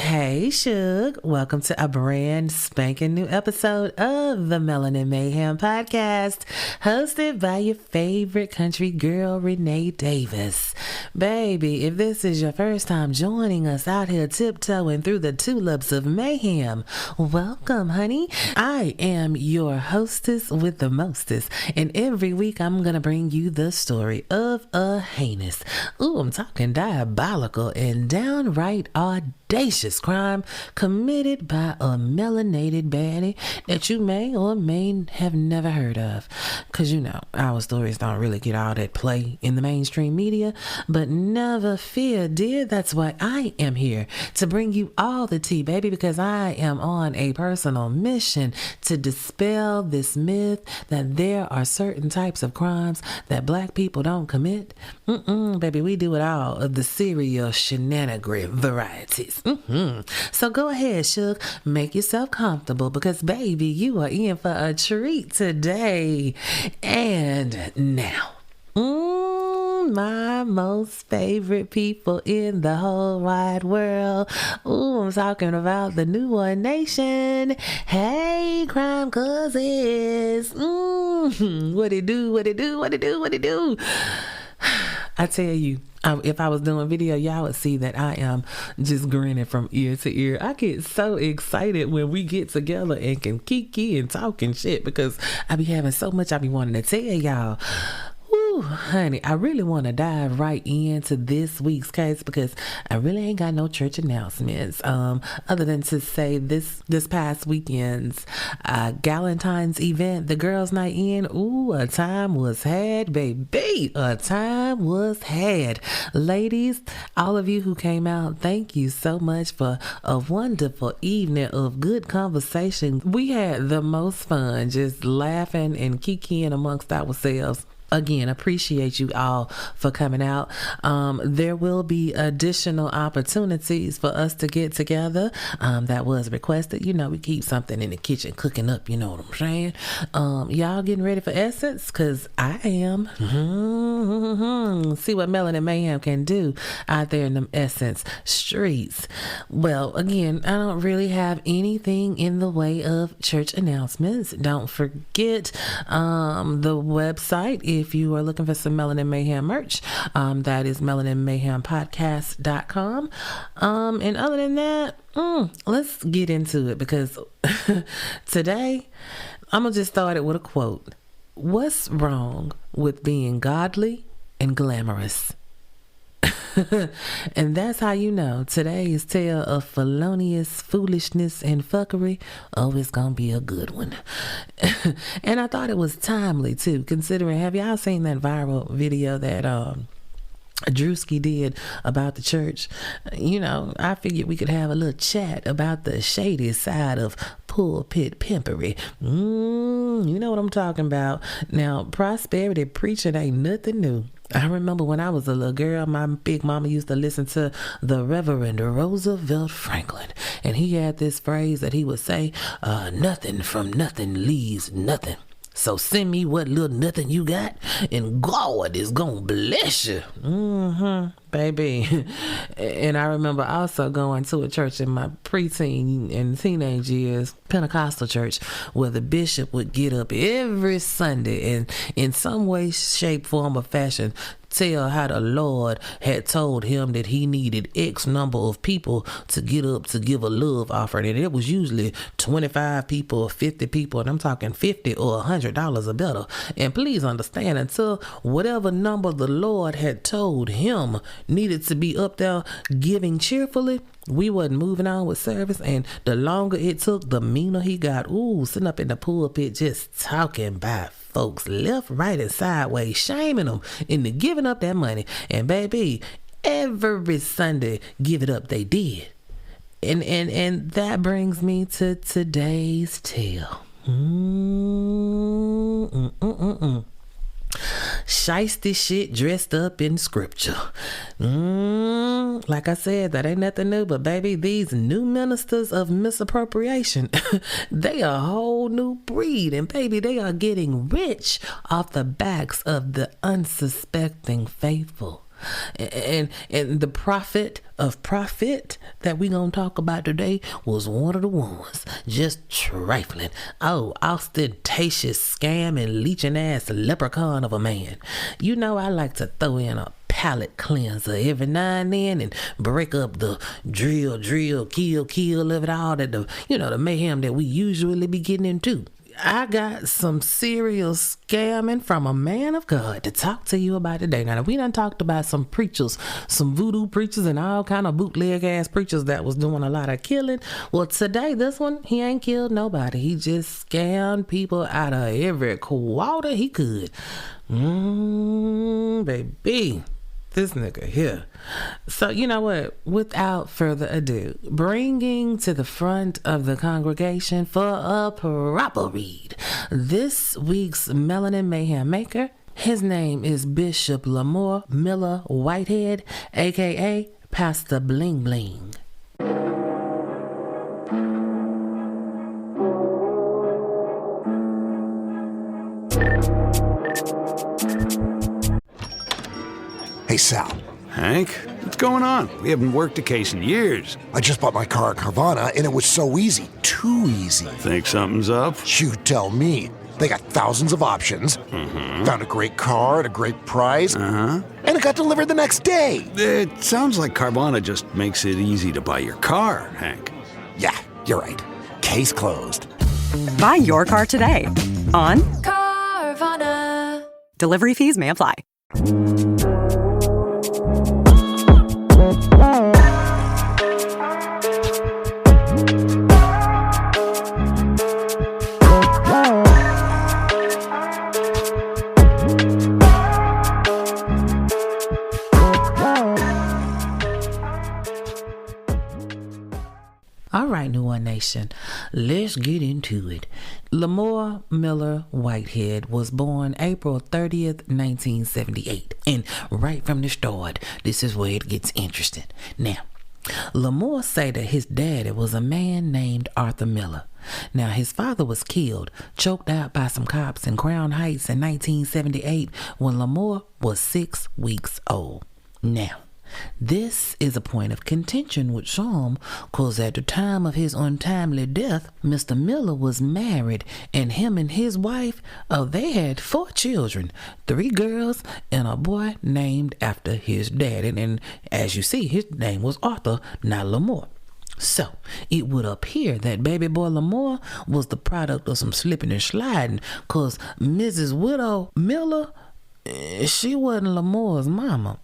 Hey, Suge. Welcome to a brand spanking new episode of the Melanin Mayhem podcast, hosted by your favorite country girl, Renee Davis. Baby, if this is your first time joining us out here tiptoeing through the tulips of mayhem, welcome, honey. I am your hostess with the mostest, and every week I'm going to bring you the story of a heinous, I'm talking diabolical and downright audacious crime committed by a melanated baddie that you may or may have never heard of. Because you know, our stories don't really get all that play in the mainstream media, but never fear, dear. That's why I am here, to bring you all the tea, baby, because I am on a personal mission to dispel this myth that there are certain types of crimes that black people don't commit. Baby, we do it all of the serial shenanigan varieties. So go ahead, Suge, make yourself comfortable because, baby, you are in for a treat today. And now, my most favorite people in the whole wide world. I'm talking about the New One Nation. Hey, crime cousins. What it do? I tell you, if I was doing video, y'all would see that I am just grinning from ear to ear. I get so excited when we get together and can kiki and talk and shit because I be having so much I be wanting to tell y'all. Woo, honey, I really want to dive right into this week's case because I really ain't got no church announcements. Other than to say this past weekend's Galentine's event, the girls' night in. A time was had, baby. A time was had. Ladies, all of you who came out, thank you so much for a wonderful evening of good conversation. We had the most fun just laughing and kikiing amongst ourselves. Again, appreciate you all for coming out. There will be additional opportunities for us to get together. That was requested. You know, we keep something in the kitchen cooking up. You know what I'm saying? Y'all getting ready for Essence? Because I am. See what Melanin Mayhem can do out there in them Essence streets. Well, again, I don't really have anything in the way of church announcements. Don't forget the website. If you are looking for some Melanin Mayhem merch, that is melaninmayhempodcastIG.com. And other than that, let's get into it because today I'm going to just start it with a quote. What's wrong with being godly and glamorous? And that's how you know today's tale of felonious foolishness and fuckery, it's gonna be a good one. And I thought it was timely too, considering, have y'all seen that viral video that Drewski did about the church? You know, I figured we could have a little chat about the shady side of pulpit pimpery. You know what I'm talking about. Now, prosperity preaching ain't nothing new. I remember when I was a little girl, my big mama used to listen to the Reverend Roosevelt Franklin. And he had this phrase that he would say, nothing from nothing leaves nothing. So send me what little nothing you got, and God is gonna bless you. Baby. And I remember also going to a church in my preteen and teenage years, Pentecostal church, where the bishop would get up every Sunday and in some way, shape, form, or fashion tell how the Lord had told him that he needed X number of people to get up to give a love offering. And it was usually 25 people or 50 people. And I'm talking $50 or $100 or better. And please understand, until whatever number the Lord had told him needed to be up there giving cheerfully, we wasn't moving on with service. And the longer it took, the meaner he got. Sitting up in the pulpit just talking about folks left, right, and sideways, shaming them into giving up that money. And baby, every Sunday, give it up they did. And that brings me to today's tale. Shiesty shit dressed up in scripture. Like I said, that ain't nothing new, but baby, these new ministers of misappropriation, they are a whole new breed, and baby, they are getting rich off the backs of the unsuspecting faithful. And the prophet of profit that we gonna talk about today was one of the ones, just trifling. Oh, ostentatious scam and leeching ass leprechaun of a man. You know I like to throw in a palate cleanser every now and then and break up the drill, kill of it all, that the mayhem that we usually be getting into. I got some serial scamming from a man of God to talk to you about today. Now, we done talked about some preachers, some voodoo preachers and all kind of bootleg ass preachers that was doing a lot of killing. Well, today, this one, he ain't killed nobody. He just scammed people out of every quarter he could. Baby. This nigga here. So, you know what? Without further ado, bringing to the front of the congregation for a proper read, this week's Melanin Mayhem maker. His name is Bishop Lamor Miller-Whitehead, aka Pastor Bling Bling. Hey, Sal. Hank, what's going on? We haven't worked a case in years. I just bought my car at Carvana, and it was so easy. Too easy. Think something's up? You tell me. They got thousands of options. Found a great car at a great price. And it got delivered the next day. It sounds like Carvana just makes it easy to buy your car, Hank. Yeah, you're right. Case closed. Buy your car today on Carvana. Delivery fees may apply. All right, New One Nation, let's get into it. Lamor Miller-Whitehead was born April 30th, 1978. And right from the start, this is where it gets interesting. Now, Lamor say that his daddy was a man named Arthur Miller. Now, his father was killed, choked out by some cops in Crown Heights in 1978 when Lamor was 6 weeks old. Now, this is a point of contention with some, cause at the time of his untimely death, Mr. Miller was married, and him and his wife, they had 4 children, 3 girls and a boy named after his daddy. And as you see, his name was Arthur, not Lamor. So, it would appear that baby boy Lamor was the product of some slipping and sliding, cause Mrs. Widow Miller, she wasn't Lamor's mama.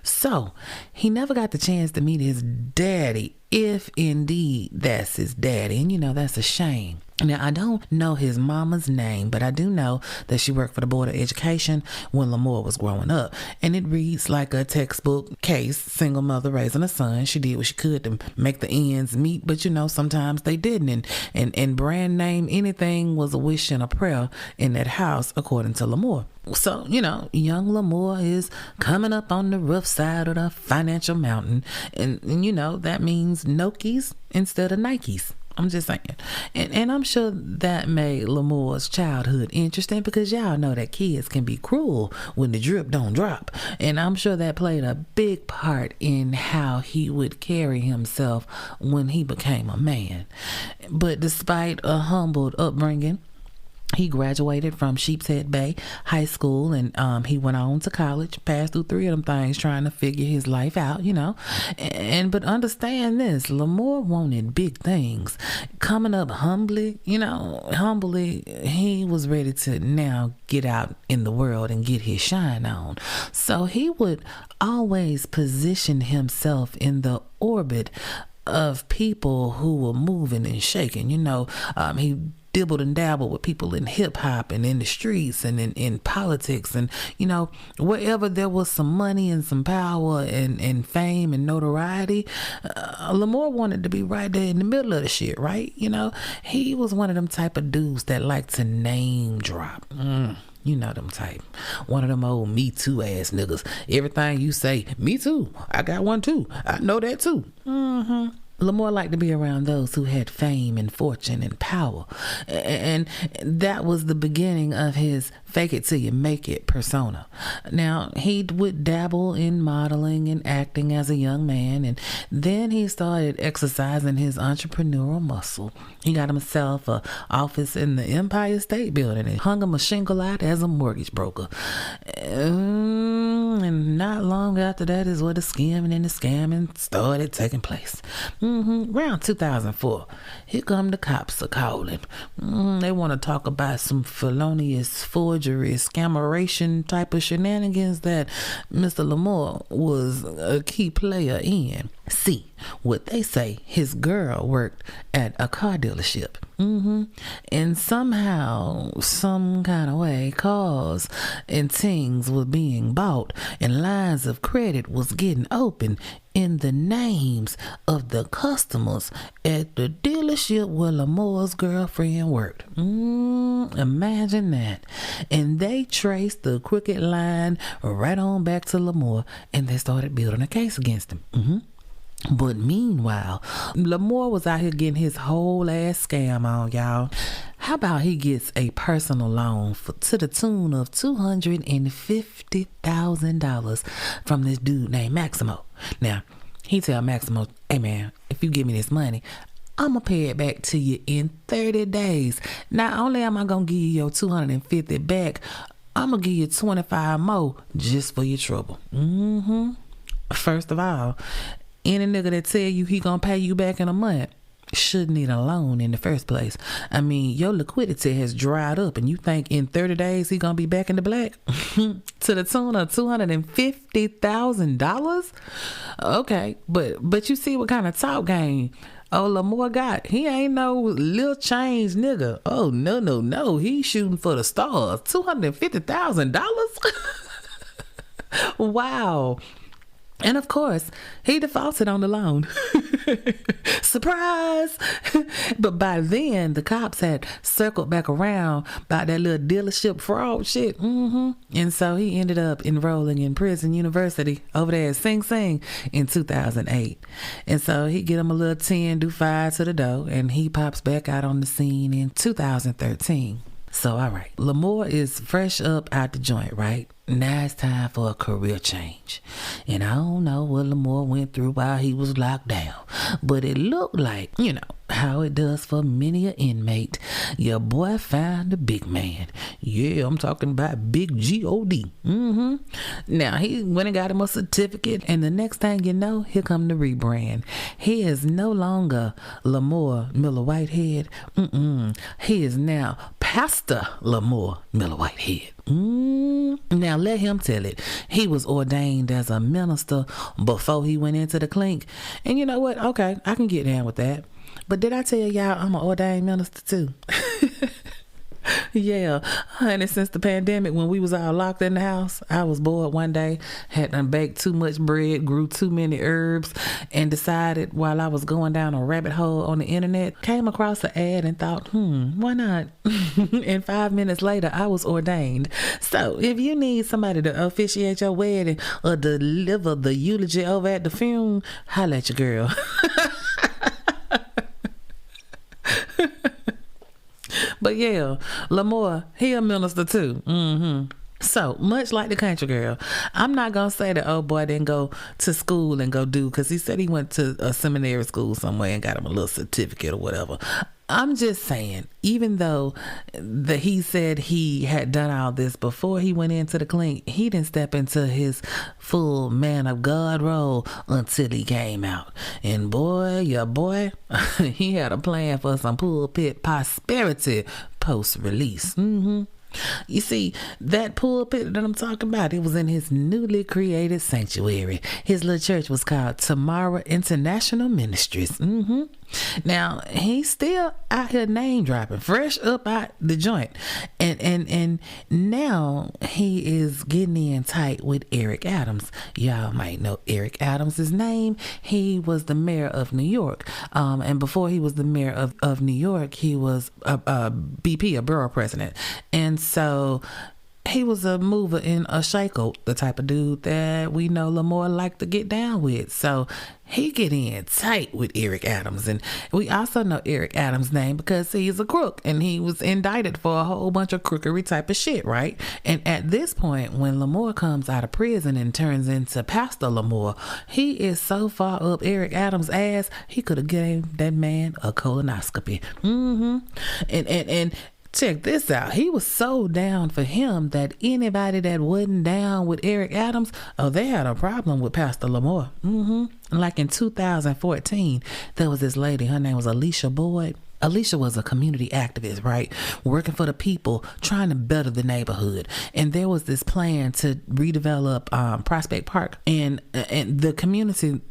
So, he never got the chance to meet his daddy, if indeed that's his daddy. And that's a shame. Now, I don't know his mama's name, but I do know that she worked for the Board of Education when Lamor was growing up. And it reads like a textbook case, single mother raising a son. She did what she could to make the ends meet, but sometimes they didn't. And brand name anything was a wish and a prayer in that house, according to Lamor. So, young Lamor is coming up on the rough side of the financial mountain. And that means Nokis instead of Nikes. I'm just saying. And I'm sure that made Lamor's childhood interesting, because y'all know that kids can be cruel when the drip don't drop. And I'm sure that played a big part in how he would carry himself when he became a man. But despite a humbled upbringing, he graduated from Sheepshead Bay High School, and he went on to college, passed through 3 of them things trying to figure his life out, but understand this, Lamor wanted big things. Coming up humbly, he was ready to now get out in the world and get his shine on. So he would always position himself in the orbit of people who were moving and shaking. He dibbled and dabbled with people in hip-hop and in the streets and in politics, and wherever there was some money and some power and fame and notoriety, Lamor wanted to be right there in the middle of the shit, right? He was one of them type of dudes that like to name drop. Them type. One of them old Me Too ass niggas. Everything you say, me too. I got one too. I know that too. Lamor liked to be around those who had fame and fortune and power. And that was the beginning of his fake it till you make it persona. Now, he would dabble in modeling and acting as a young man, and then he started exercising his entrepreneurial muscle. He got himself an office in the Empire State Building and hung him a shingle out as a mortgage broker. And not long after that is where the skimming and the scamming started taking place. Around 2004, here come the cops a calling. They want to talk about some felonious forgery, scammeration type of shenanigans that Mr. Lamor was a key player in. See, what they say, his girl worked at a car dealership. And somehow, some kind of way, cars and things were being bought and lines of credit was getting open in the names of the customers at the dealership where Lamor's girlfriend worked. Imagine that. And they traced the crooked line right on back to Lamor, and they started building a case against him. But meanwhile, Lamor was out here getting his whole ass scam on, y'all. How about he gets a personal loan to the tune of $250,000 from this dude named Maximo. Now, he tell Maximo, hey man, if you give me this money, I'm going to pay it back to you in 30 days. Not only am I going to give you your $250 back, I'm going to give you 25 more just for your trouble. First of all, any nigga that tell you he gonna pay you back in a month should need a loan in the first place. I mean, your liquidity has dried up and you think in 30 days he gonna be back in the black? To the tune of $250,000? Okay, but you see what kind of talk game Lamor got. He ain't no little change nigga. Oh, no. He's shooting for the stars. $250,000? Wow. And of course, he defaulted on the loan. Surprise! But by then, the cops had circled back around about that little dealership fraud shit. And so he ended up enrolling in prison university over there at Sing Sing in 2008. And so he get him a little 10, do 5 to the door, and he pops back out on the scene in 2013. So, all right, Lamor is fresh up out the joint, right? Now it's time for a career change. And I don't know what Lamor went through while he was locked down, but it looked like, you know, how it does for many an inmate. Your boy found the big man. Yeah, I'm talking about Big G-O-D. Now, he went and got him a certificate, and the next thing you know, here come the rebrand. He is no longer Lamor Miller-Whitehead. He is now Pastor Lamor Miller-Whitehead. Now let him tell it. He was ordained as a minister before he went into the clink. And you know what? Okay, I can get down with that. But did I tell y'all I'm an ordained minister too? Yeah, honey, since the pandemic, when we was all locked in the house, I was bored one day, had done baked too much bread, grew too many herbs, and decided while I was going down a rabbit hole on the internet, came across an ad and thought, why not? And 5 minutes later, I was ordained. So if you need somebody to officiate your wedding or deliver the eulogy over at the funeral, holla at your girl. But yeah, Lamor, he a minister too. So much like the country girl, I'm not gonna say that old boy didn't go to school and go do, because he said he went to a seminary school somewhere and got him a little certificate or whatever. I'm just saying, even though he said he had done all this before he went into the clink, he didn't step into his full man of God role until he came out. And boy, your boy, he had a plan for some pulpit prosperity post-release. You see, that pulpit that I'm talking about, it was in his newly created sanctuary. His little church was called Tamara International Ministries. Now, he's still out here name dropping, fresh up out the joint. And now he is getting in tight with Eric Adams. Y'all might know Eric Adams' name. He was the mayor of New York. And before he was the mayor of New York, he was a BP, a borough president. And so He was a mover and a shaker, the type of dude that we know Lamor liked to get down with. So he get in tight with Eric Adams. And we also know Eric Adams' name because he's a crook and he was indicted for a whole bunch of crookery type of shit, right? And at this point, when Lamor comes out of prison and turns into Pastor Lamor, he is so far up Eric Adams' ass, he could have gave that man a colonoscopy. And check this out. He was so down for him that anybody that wasn't down with Eric Adams, they had a problem with Pastor Lamor. Like in 2014, there was this lady, her name was Alicia Boyd. Alicia was a community activist, right? Working for the people, trying to better the neighborhood. And there was this plan to redevelop Prospect Park. And the community,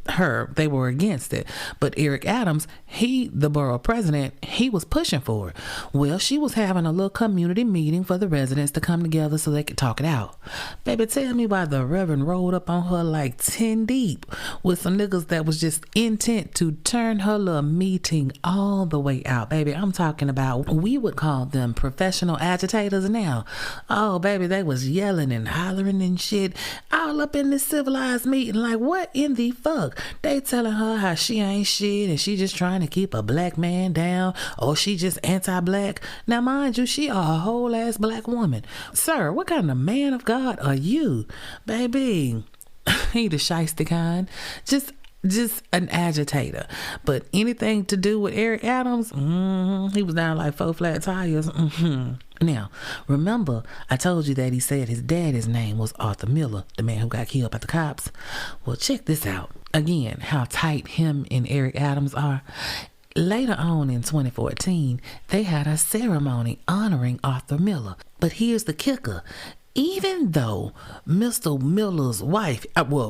they were against it. But Eric Adams, the borough president, he was pushing for it. Well, she was having a little community meeting for the residents to come together so they could talk it out. Baby, tell me why the Reverend rolled up on her like 10 deep with some niggas that was just intent to turn her little meeting all the way out. Baby, I'm talking about, we would call them professional agitators now. Oh, baby, they was yelling and hollering and shit all up in this civilized meeting. Like, what in the fuck? They telling her how she ain't shit and she just trying to keep a black man down, or she just anti-black. Now, mind you, she a whole ass black woman. Sir, what kind of man of God are you? Baby, he the shiesty kind. Just an agitator. But anything to do with Eric Adams, he was down like 4 flat tires. Now, remember, I told you that he said his daddy's name was Arthur Miller, the man who got killed by the cops. Well, check this out. Again, how tight him and Eric Adams are. Later on in 2014, they had a ceremony honoring Arthur Miller. But here's the kicker. Even though Mr. Miller's wife,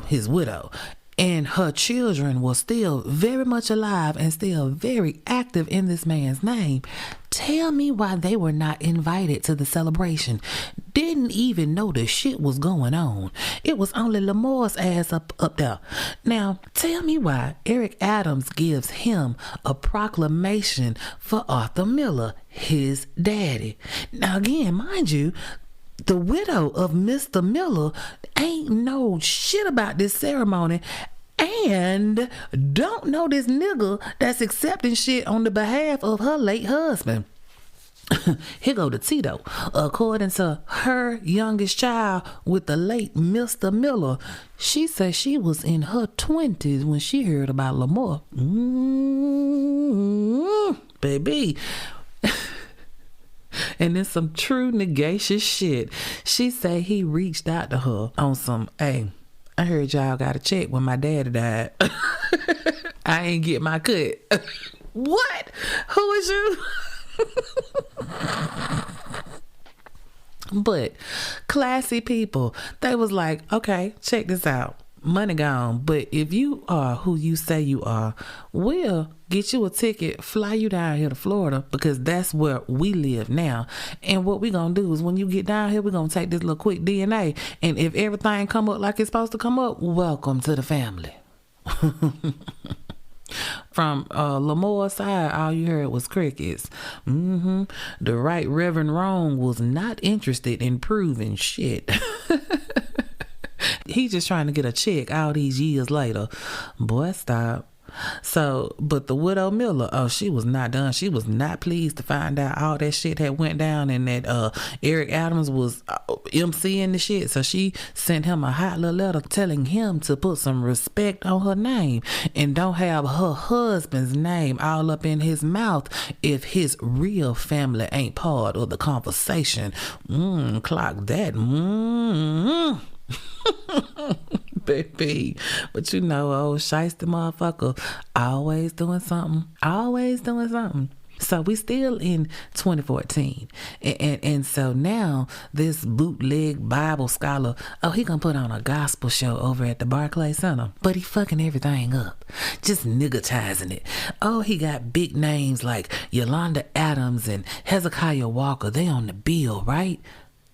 his widow, and her children were still very much alive and still very active in this man's name, tell me why they were not invited to the celebration. Didn't even know the shit was going on. It was only Lamor's ass up there. Now, tell me why Eric Adams gives him a proclamation for Arthur Miller, his daddy. Now, again, mind you, the widow of Mr. Miller ain't know shit about this ceremony and don't know this nigga that's accepting shit on the behalf of her late husband. Here go to Tito. According to her youngest child with the late Mr. Miller, she said she was in her 20s when she heard about Lamor. Baby. And then some true negacious shit. She say he reached out to her on some, hey, I heard y'all got a check when my daddy died. I ain't get my cut. What? Who is you? But classy people, they was like, okay, check this out. Money gone, but if you are who you say you are, we'll get you a ticket, fly you down here to Florida, because that's where we live now. And what we gonna do is when you get down here, we're gonna take this little quick DNA, and if everything come up like it's supposed to come up, welcome to the family. From Lamor's side, all you heard was crickets. The right Reverend Wrong was not interested in proving shit. He just trying to get a check all these years later. Boy, stop. So, but the widow Miller, she was not done. She was not pleased to find out all that shit had went down and that Eric Adams was MCing the shit. So she sent him a hot little letter telling him to put some respect on her name and don't have her husband's name all up in his mouth if his real family ain't part of the conversation. Clock that. Baby, but you know, old shiesty motherfucker always doing something. So we still in 2014, and so now this bootleg Bible scholar, he gonna put on a gospel show over at the Barclays Center, but he fucking everything up, just niggatizing it. He got big names like Yolanda Adams and Hezekiah Walker. They on the bill, right?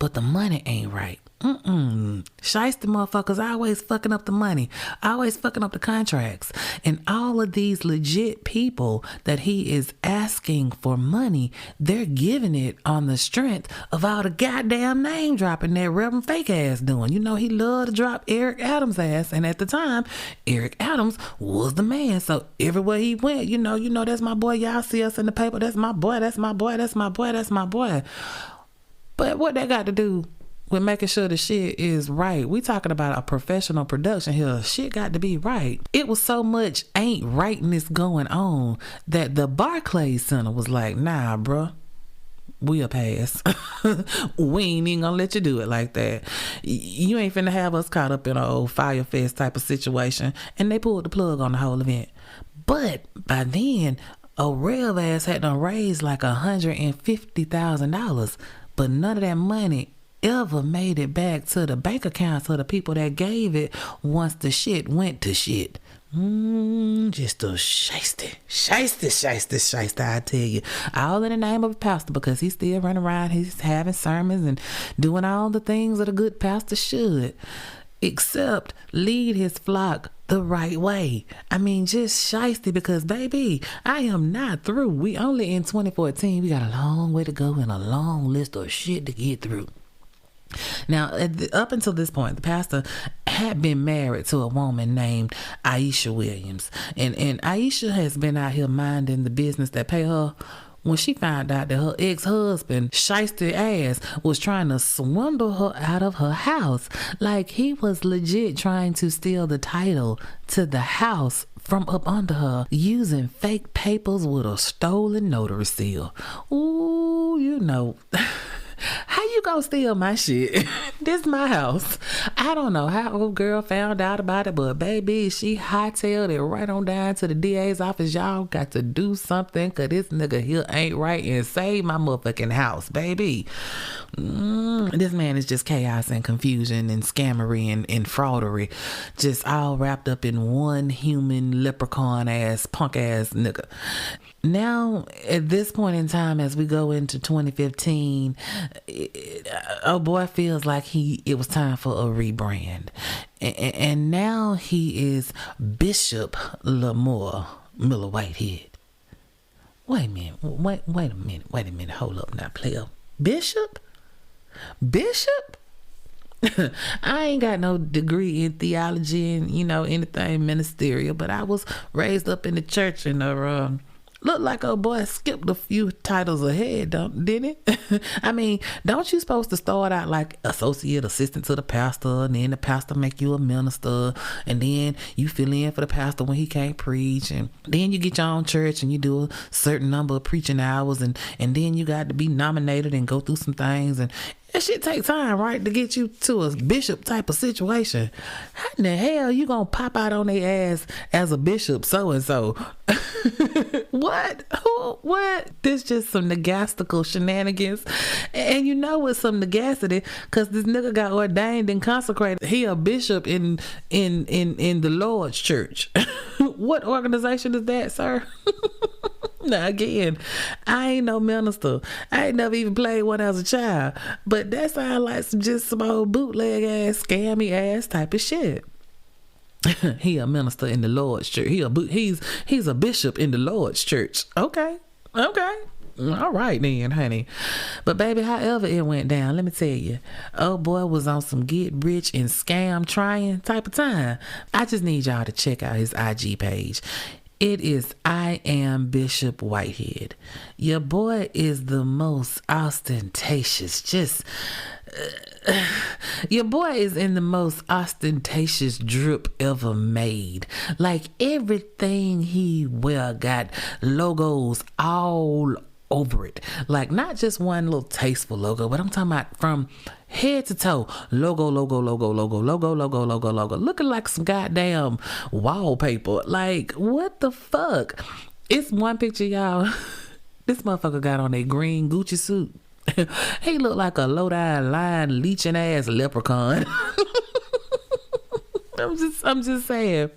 But the money ain't right. Shiesty motherfuckers always fucking up the money, always fucking up the contracts. And all of these legit people that he is asking for money, they're giving it on the strength of all the goddamn name dropping that Reverend Fake ass doing. You know, he loved to drop Eric Adams' ass. And at the time, Eric Adams was the man. So everywhere he went, you know, that's my boy. Y'all see us in the paper. That's my boy. That's my boy. That's my boy. That's my boy. But what that got to do with making sure the shit is right? We talking about a professional production here. Shit got to be right. It was so much ain't rightness going on that the Barclays Center was like, nah, bruh, we'll pass. We ain't even gonna let you do it like that. You ain't finna have us caught up in an old Fire Fest type of situation. And they pulled the plug on the whole event. But by then, a real ass had done raised like $150,000. But none of that money ever made it back to the bank accounts of the people that gave it once the shit went to shit. Just a shiesty, I tell you. All in the name of a pastor, because he's still running around, he's having sermons and doing all the things that a good pastor should, except lead his flock the right way. I mean, just shiesty, because baby, I am not through. We only in 2014. We got a long way to go and a long list of shit to get through. Now, up until this point, the pastor had been married to a woman named Aisha Williams. And Aisha has been out here minding the business that pay her when she found out that her ex-husband, shiesty ass, was trying to swindle her out of her house. Like, he was legit trying to steal the title to the house from up under her using fake papers with a stolen notary seal. Ooh, you know... How you gonna steal my shit? This my house. I don't know how old girl found out about it, but baby, she hightailed it right on down to the DA's office. Y'all got to do something, cause this nigga here ain't right, and save my motherfucking house, baby. This man is just chaos and confusion and scammery and fraudery, just all wrapped up in one human leprechaun ass, punk ass nigga. Now, at this point in time, as we go into 2015, oh boy feels like it was time for a rebrand. And now he is Bishop Lamor Miller-Whitehead. Wait a minute, hold up now, player. Bishop? I ain't got no degree in theology and, anything ministerial, but I was raised up in the church and looked like a boy skipped a few titles ahead, didn't it? I mean, don't you supposed to start out like associate assistant to the pastor, and then the pastor make you a minister, and then you fill in for the pastor when he can't preach, and then you get your own church and you do a certain number of preaching hours, and then you got to be nominated and go through some things, and that shit take time, right, to get you to a bishop type of situation. How in the hell you gonna pop out on their ass as a bishop so-and-so? What? Who? What? This just some negastical shenanigans. And you know it's some negacity, because this nigga got ordained and consecrated. He a bishop in the Lord's church. What organization is that, sir? Now again, I ain't no minister. I ain't never even played one as a child. But that sounds like some old bootleg ass, scammy ass type of shit. He a minister in the Lord's church. He's a bishop in the Lord's church. Okay. All right then, honey. But baby, however it went down, let me tell you, old boy was on some get rich and scam trying type of time. I just need y'all to check out his IG page. It is I Am Bishop Whitehead. Your boy is the most ostentatious, your boy is in the most ostentatious drip ever made. Like, everything he wear got logos all over it. Like, not just one little tasteful logo, but I'm talking about from head to toe. Logo. Looking like some goddamn wallpaper. Like, what the fuck? It's one picture, y'all. This motherfucker got on a green Gucci suit. He looked like a low-down, lying, leeching ass leprechaun. I'm just saying.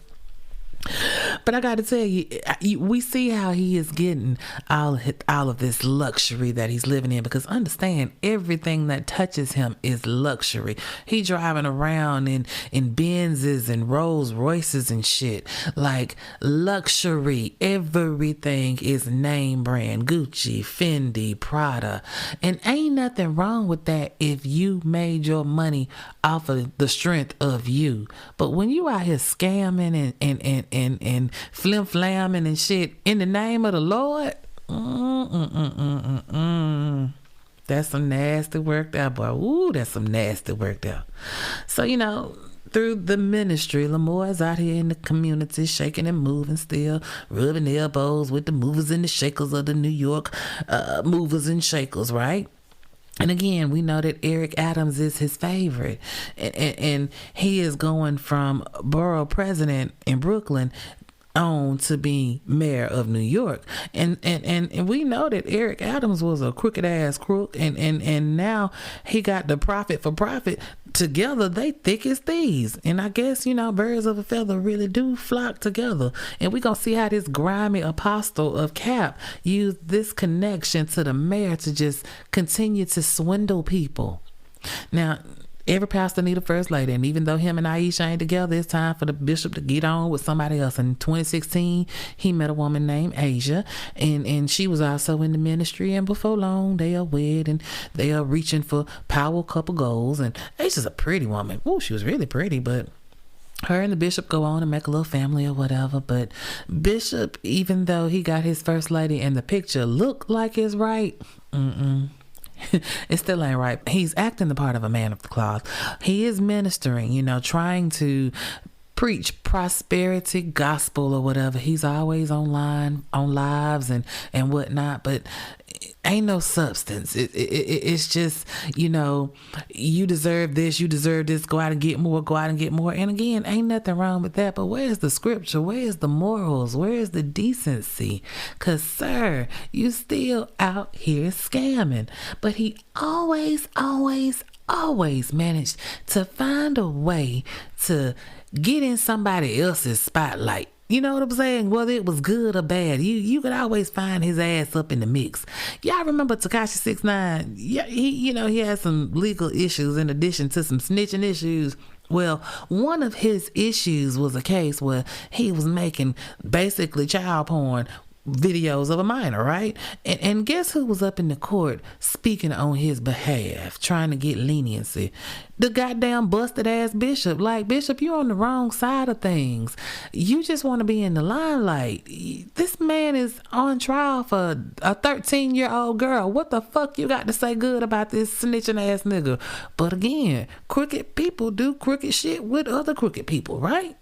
But I got to tell you, we see how he is getting all of this luxury that he's living in, because understand, everything that touches him is luxury. He driving around in Benzes and Rolls Royces and shit, like luxury. Everything is name brand, Gucci, Fendi, Prada, and ain't nothing wrong with that if you made your money off of the strength of you. But when you out here scamming and flim-flamming and shit in the name of the Lord, that's some nasty work there, boy. Ooh, that's some nasty work there. So, through the ministry, Lamor is out here in the community, shaking and moving still, rubbing elbows with the movers and the shakers of the New York movers and shakers, right? And again, we know that Eric Adams is his favorite, and he is going from borough president in Brooklyn on to be mayor of New York. And we know that Eric Adams was a crooked ass crook, and now he got the profit for profit together. They thick as thieves. And I guess, birds of a feather really do flock together. And we gonna see how this grimy apostle of Cap used this connection to the mayor to just continue to swindle people. Now, every pastor need a first lady, and even though him and Aisha ain't together, it's time for the bishop to get on with somebody else. In 2016, he met a woman named Asia, and she was also in the ministry, and before long, they are wed, and they are reaching for power couple goals. And Asia's a pretty woman. Oh, she was really pretty, but her and the bishop go on and make a little family or whatever. But Bishop, even though he got his first lady and the picture looked like it's right, it still ain't right. He's acting the part of a man of the cloth. He is ministering, trying to preach prosperity gospel or whatever. He's always online, on lives and whatnot, but ain't no substance. It's just, you deserve this, go out and get more. And again, ain't nothing wrong with that, but where's the scripture? Where's the morals? Where's the decency? Because, sir, you still out here scamming. But he always managed to find a way to get in somebody else's spotlight. You know what I'm saying? Whether it was good or bad, you could always find his ass up in the mix. Y'all remember Tekashi 6ix9ine? Yeah, he had some legal issues in addition to some snitching issues. Well, one of his issues was a case where he was making basically child porn videos of a minor, right? And guess who was up in the court speaking on his behalf, trying to get leniency? The goddamn busted ass bishop. Like, Bishop, you're on the wrong side of things. You just want to be in the limelight. This man is on trial for a 13-year-old girl. What the fuck you got to say good about this snitching ass nigga? But again, crooked people do crooked shit with other crooked people, right?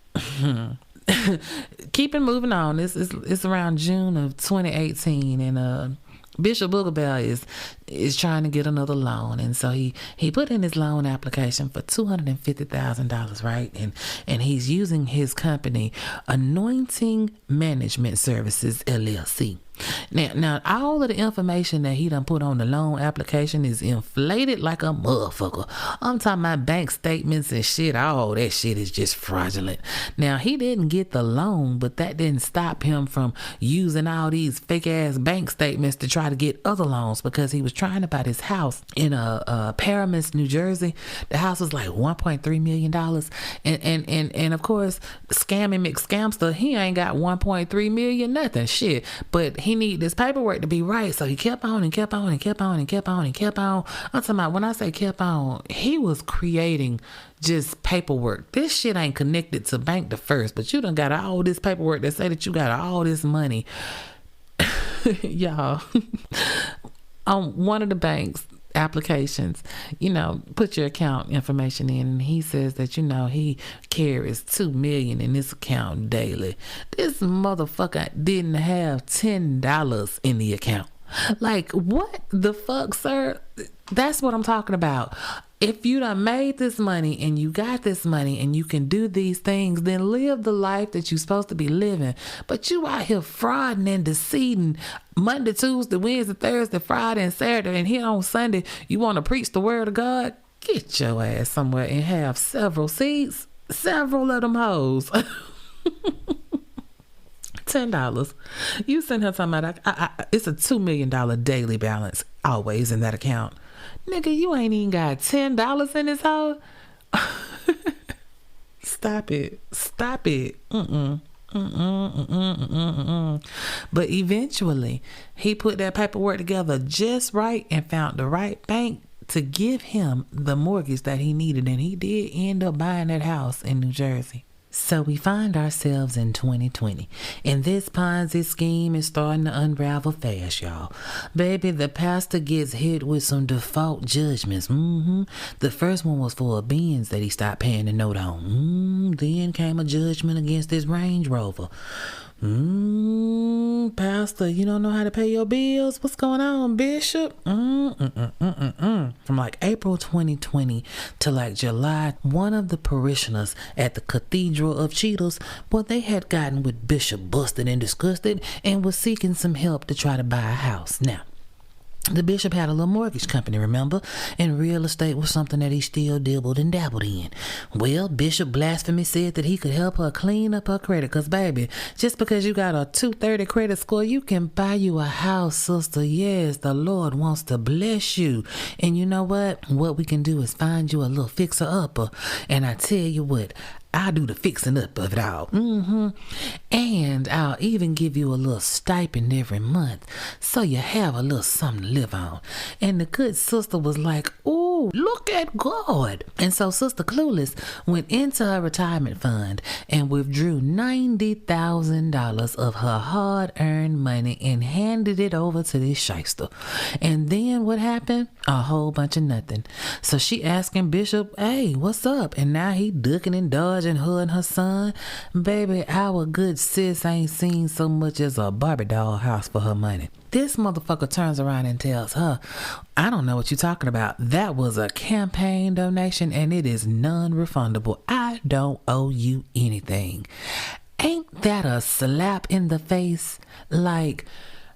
Keeping moving on. It's around June of 2018, and Bishop Boogerbell is trying to get another loan, and so he put in his loan application for $250,000, right? And he's using his company, Anointing Management Services LLC. Now, all of the information that he done put on the loan application is inflated like a motherfucker. I'm talking about bank statements and shit. All that shit is just fraudulent. Now, he didn't get the loan, but that didn't stop him from using all these fake ass bank statements to try to get other loans, because he was trying to buy this house in Paramus, New Jersey. The house was like $1.3 million. And of course, Scammy McScamster, he ain't got $1.3 million, nothing, shit. But he need this paperwork to be right, so he kept on and kept on and kept on and kept on and kept on. I'm talking about, when I say kept on, he was creating just paperwork. This shit ain't connected to Bank the First, but you done got all this paperwork that say that you got all this money. Y'all, on one of the bank's applications, put your account information in, and he says that he carries $2 million in this account daily. This motherfucker didn't have $10 in the account. Like, what the fuck, sir? That's what I'm talking about. If you done made this money and you got this money and you can do these things, then live the life that you're supposed to be living. But you out here frauding and deceiving Monday, Tuesday, Wednesday, Thursday, Friday, and Saturday, and here on Sunday you want to preach the word of God? Get your ass somewhere and have several seats, several of them hoes. $10. You send her talking about it's a $2 million daily balance always in that account. Nigga, you ain't even got $10 in this hoe. Stop it. But eventually he put that paperwork together just right and found the right bank to give him the mortgage that he needed, and he did end up buying that house in New Jersey. So we find ourselves in 2020, and this Ponzi scheme is starting to unravel fast, y'all. Baby, the pastor gets hit with some default judgments. The first one was for a Benz that he stopped paying the note on. Then came a judgment against his Range Rover. Pastor, you don't know how to pay your bills? What's going on, Bishop? From like April 2020 to like July, one of the parishioners at the Cathedral of Cheetahs, well, they had gotten with Bishop busted and disgusted and was seeking some help to try to buy a house. Now, the bishop had a little mortgage company, remember? And real estate was something that he still dibbled and dabbled in. Well, Bishop Blasphemy said that he could help her clean up her credit. Because, baby, just because you got a 230 credit score, you can buy you a house, sister. Yes, the Lord wants to bless you. And you know what? What we can do is find you a little fixer-upper. And I tell you what, I'll do the fixing up of it all. And I'll even give you a little stipend every month so you have a little something to live on. And the good sister was like, ooh, look at God. And so Sister Clueless went into her retirement fund and withdrew $90,000 of her hard-earned money and handed it over to this shyster. And then what happened? A whole bunch of nothing. So she asking Bishop, hey, what's up? And now he ducking and dodging her and her son. Baby, our good sis ain't seen so much as a Barbie doll house for her money. This motherfucker turns around and tells her, I don't know what you're talking about. That was a campaign donation and it is non-refundable. I don't owe you anything. Ain't that a slap in the face? Like,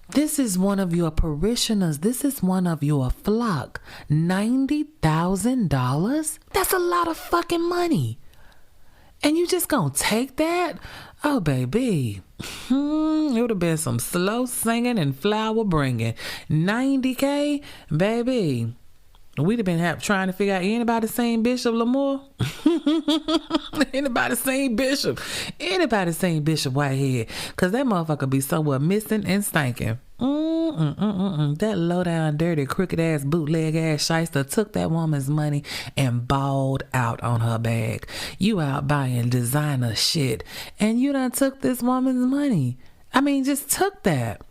this is one of your parishioners. This is one of your flock. $90,000? That's a lot of fucking money. And you just gonna take that? Oh, baby. It would have been some slow singing and flower bringing. $90K? Baby. We'd have been trying to figure out, anybody seen Bishop Lamor? Anybody seen Bishop? Anybody seen Bishop Whitehead? Because that motherfucker be somewhere missing and stinking. That low down, dirty, crooked ass, bootleg ass shyster took that woman's money and balled out on her bag. You out buying designer shit and you done took this woman's money. I mean, just took that.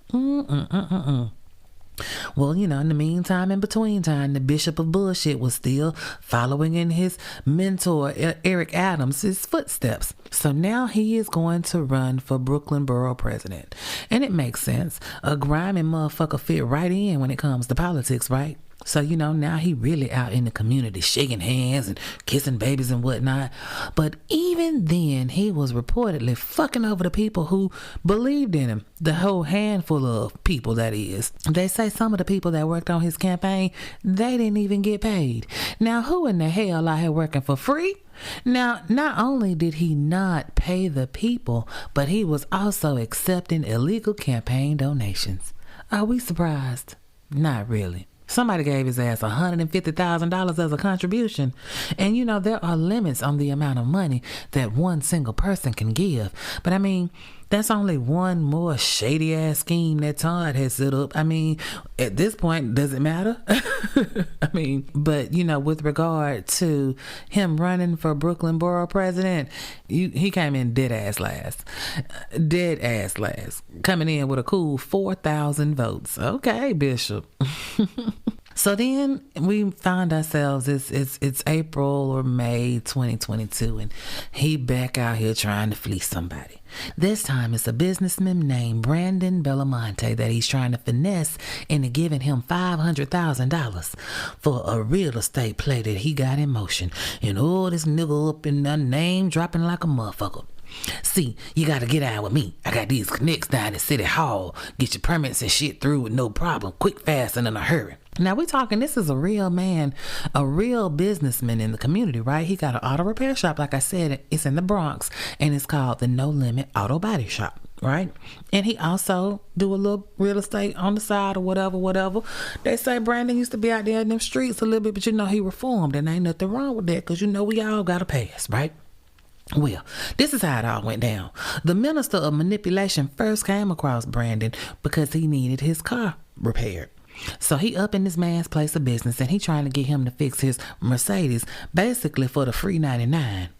Well, you know, in the meantime, in between time, the Bishop of Bullshit was still following in his mentor, Eric Adams' footsteps. So now he is going to run for Brooklyn Borough President. And it makes sense. A grimy motherfucker fit right in when it comes to politics, right? So, you know, now he really out in the community shaking hands and kissing babies and whatnot. But even then, he was reportedly fucking over the people who believed in him. The whole handful of people, that is. They say some of the people that worked on his campaign, they didn't even get paid. Now, who in the hell out here working for free? Now, not only did he not pay the people, but he was also accepting illegal campaign donations. Are we surprised? Not really. Somebody gave his ass $150,000 as a contribution. And you know, there are limits on the amount of money that one single person can give. But I mean, that's only one more shady ass scheme that Todd has set up. I mean, at this point, does it matter? I mean, but you know, with regard to him running for Brooklyn Borough President, he came in dead ass last, coming in with a cool 4,000 votes. Okay, Bishop. So then we found ourselves, it's April or May 2022, and he back out here trying to fleece somebody. This time it's a businessman named Brandon Belamonte that he's trying to finesse into giving him $500,000 for a real estate play that he got in motion. And oh, this nigga up in the name dropping like a motherfucker. See, you gotta get out with me. I got these connects down at City Hall. Get your permits and shit through with no problem. Quick, fast, and in a hurry. Now we talking, this is a real man, a real businessman in the community, right? He got an auto repair shop, like I said, it's in the Bronx, and it's called the No Limit Auto Body Shop. right? And he also do a little real estate on the side or whatever. They say Brandon used to be out there in them streets a little bit, but you know he reformed, and ain't nothing wrong with that, because you know we all got a past, right? Well, this is how it all went down. The minister of manipulation first came across Brandon because he needed his car repaired. So he up in this man's place of business, and he trying to get him to fix his Mercedes, basically for the free 99.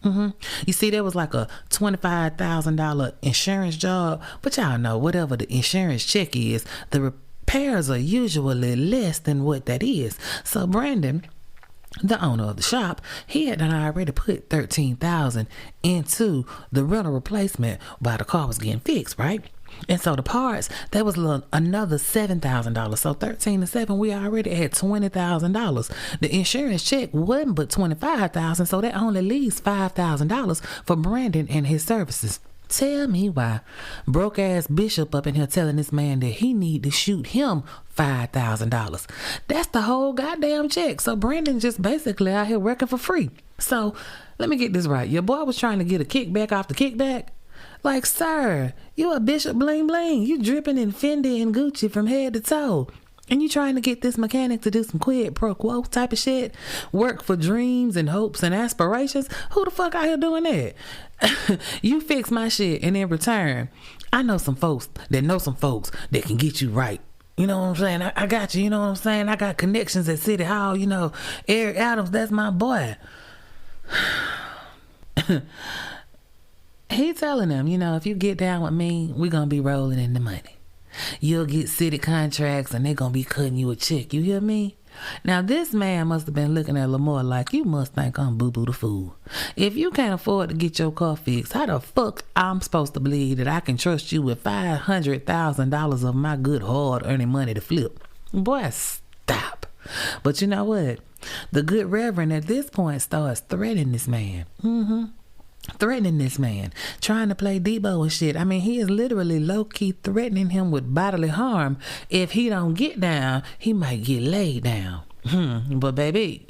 You see, there was like a $25,000 insurance job, but y'all know whatever the insurance check is, the repairs are usually less than what that is. So Brandon, the owner of the shop, he had already put $13,000 into the rental replacement while the car was getting fixed, right? And so the parts, there was another $7,000. So 13 and 7, we already had $20,000. The insurance check wasn't but $25,000, so that only leaves $5,000 for Brandon and his services. Tell me why broke ass Bishop up in here telling this man that he need to shoot him $5,000. That's the whole goddamn check. So Brandon just basically out here working for free. So let me get this right. Your boy was trying to get a kickback off the kickback. Like, sir, you a Bishop Bling Bling. You dripping in Fendi and Gucci from head to toe. And you trying to get this mechanic to do some quid pro quo type of shit? Work for dreams and hopes and aspirations? Who the fuck out here doing that? You fix my shit, and in return, I know some folks that can get you right. You know what I'm saying? I got you. You know what I'm saying? I got connections at City Hall. You know, Eric Adams, that's my boy. He telling them, you know, if you get down with me, we're going to be rolling in the money. You'll get city contracts, and they're going to be cutting you a check. You hear me? Now, this man must have been looking at Lamor like, you must think I'm boo-boo the fool. If you can't afford to get your car fixed, how the fuck I'm supposed to believe that I can trust you with $500,000 of my good hard-earning money to flip? Boy, stop. But you know what? The good reverend at this point starts threatening this man. Threatening this man, trying to play Debo and shit. I mean, he is literally low-key threatening him with bodily harm. If he don't get down, he might get laid down. But baby,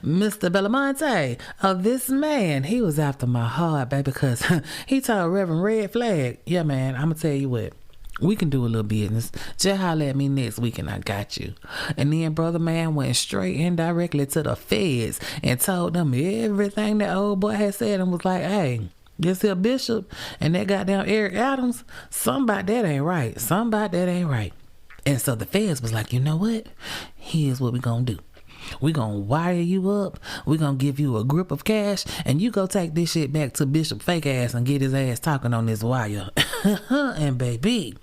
Mr. Belamonte, this man, he was after my heart, baby, because he told Reverend Red Flag, yeah, man, I'm gonna tell you what, we can do a little business. Just holler at me next week and I got you. And then brother man went straight and directly to the feds and told them everything that old boy had said, and was like, hey, this here Bishop and that goddamn Eric Adams, somebody that ain't right. Somebody that ain't right. And so the feds was like, you know what? Here's what we gonna do. We gonna wire you up. We gonna give you a grip of cash, and you go take this shit back to Bishop fake ass and get his ass talking on this wire. And baby,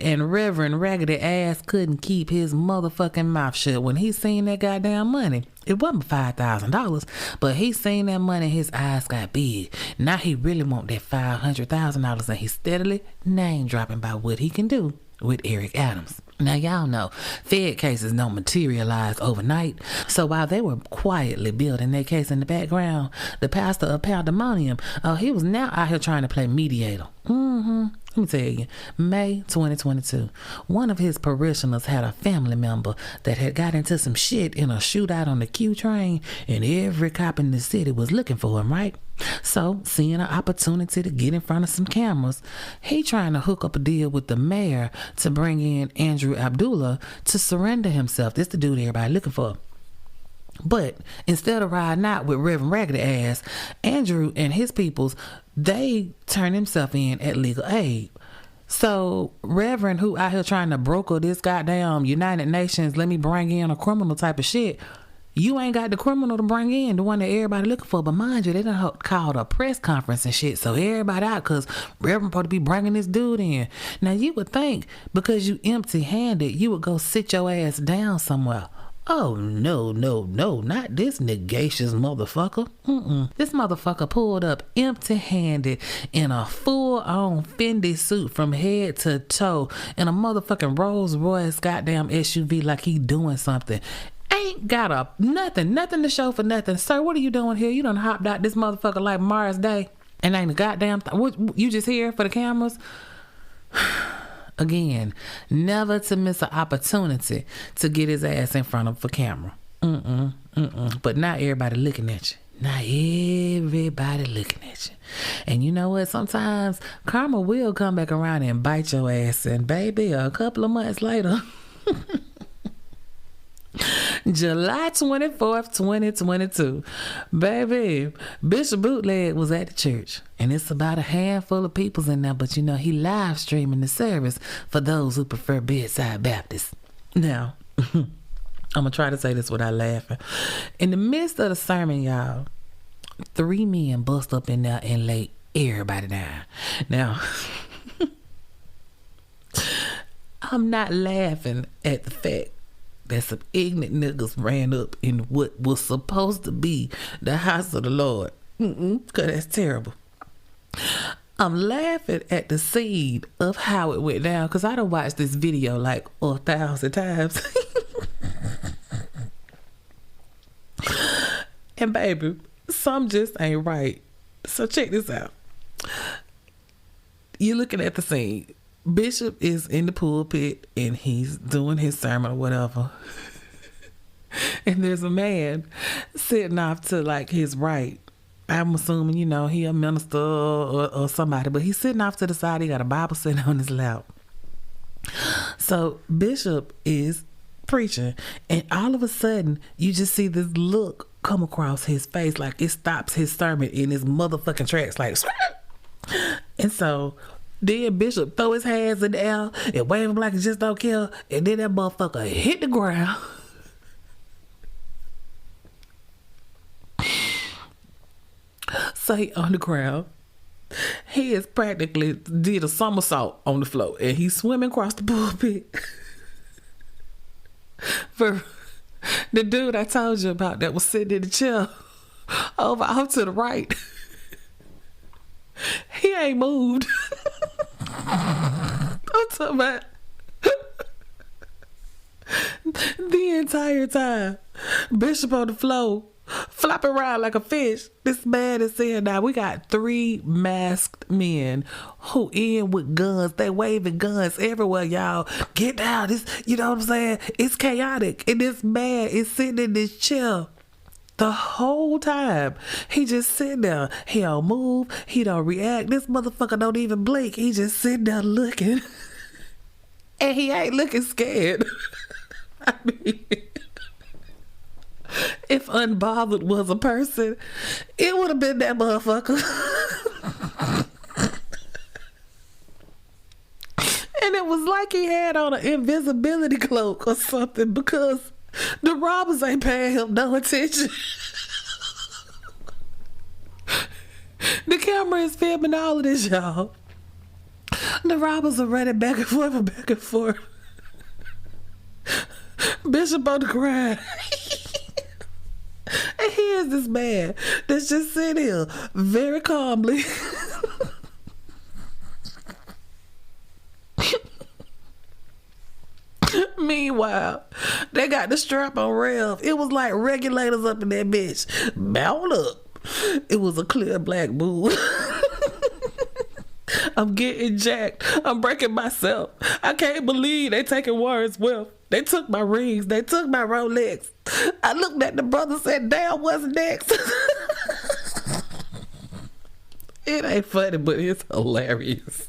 and Reverend Raggedy Ass couldn't keep his motherfucking mouth shut when he seen that goddamn money. It wasn't $5,000, but he seen that money, his eyes got big. Now he really want that $500,000, and he's steadily name dropping about what he can do with Eric Adams. Now y'all know Fed cases don't materialize overnight. So while they were quietly building their case in the background, the pastor of Pandemonium, he was now out here trying to play mediator. Let me tell you, May 2022, one of his parishioners had a family member that had got into some shit in a shootout on the Q train, and every cop in the city was looking for him, right? So, seeing an opportunity to get in front of some cameras, he trying to hook up a deal with the mayor to bring in Andrew Abdullah to surrender himself. This the dude everybody looking for. But instead of riding out with Reverend Raggedy Ass, Andrew and his peoples, they turn himself in at legal aid. So Reverend, who out here trying to broker this goddamn United Nations, let me bring in a criminal type of shit, you ain't got the criminal to bring in, the one that everybody looking for. But mind you, they done called a press conference and shit, so everybody out, because Reverend supposed to be bringing this dude in. Now you would think because you empty-handed, you would go sit your ass down somewhere. Oh, no, not this negacious motherfucker. This motherfucker pulled up empty-handed in a full-on Fendi suit from head to toe in a motherfucking Rolls Royce goddamn SUV like he doing something. Ain't got nothing to show for nothing. Sir, what are you doing here? You done hopped out this motherfucker like Mars Day and ain't a goddamn you just here for the cameras? Again, never to miss an opportunity to get his ass in front of a camera. But now everybody looking at you. Not everybody looking at you. And you know what? Sometimes karma will come back around and bite your ass. And baby, a couple of months later, July 24th, 2022, baby, Bishop Bootleg was at the church. And it's about a handful of people's in there. But you know, he live streaming the service for those who prefer bedside Baptist. Now, I'm going to try to say this without laughing. In the midst of the sermon, y'all, 3 men bust up in there and lay everybody down. Now, I'm not laughing at the fact that some ignorant niggas ran up in what was supposed to be the house of the Lord. Because that's terrible. I'm laughing at the scene of how it went down because I done watched this video like 1,000 times. And baby, some just ain't right. So check this out. You're looking at the scene. Bishop is in the pulpit and he's doing his sermon or whatever. And there's a man sitting off to like his right. I'm assuming, you know, he a minister or somebody, but he's sitting off to the side. He got a Bible sitting on his lap. So Bishop is preaching, and all of a sudden, you just see this look come across his face, like it stops his sermon in his motherfucking tracks, like. And so then Bishop throw his hands in the air and wave him like he just don't care, and then that motherfucker hit the ground. So he on the ground. He is practically did a somersault on the floor, and he's swimming across the pulpit. For the dude I told you about that was sitting in the chair over off to the right, he ain't moved. I'm talking about the entire time. Bishop on the floor, flopping around like a fish. This man is saying, now we got 3 masked men who in with guns. They waving guns everywhere, y'all. Get down. This, you know what I'm saying? It's chaotic. And this man is sitting in this chair the whole time. He just sitting there. He don't move. He don't react. This motherfucker don't even blink. He just sitting there looking. And he ain't looking scared. I mean, if unbothered was a person, it would have been that motherfucker. And it was like he had on an invisibility cloak or something, because the robbers ain't paying him no attention. The camera is filming all of this, y'all. The robbers are running back and forth and back and forth. Bishop on the ground. And here's this man that's just sitting here very calmly. Meanwhile, they got the strap on rev. It was like regulators up in that bitch. Mount up. It was a clear black bull. I'm getting jacked. I'm breaking myself. I can't believe they taking Warren's wealth. They took my rings. They took my Rolex. I looked at the brother and said, damn, what's next? It ain't funny, but it's hilarious.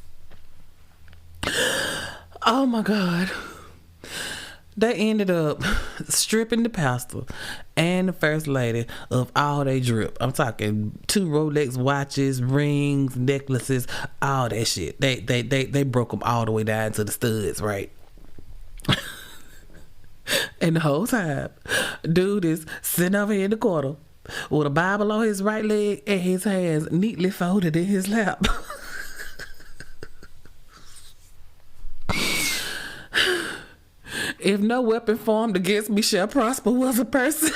Oh my God. They ended up stripping the pastor and the first lady of all they drip. I'm talking 2 Rolex watches, rings, necklaces, all that shit. They broke them all the way down to the studs, right? And the whole time, dude is sitting over here in the corner with a Bible on his right leg and his hands neatly folded in his lap. If no weapon formed against me shall prosper was a person.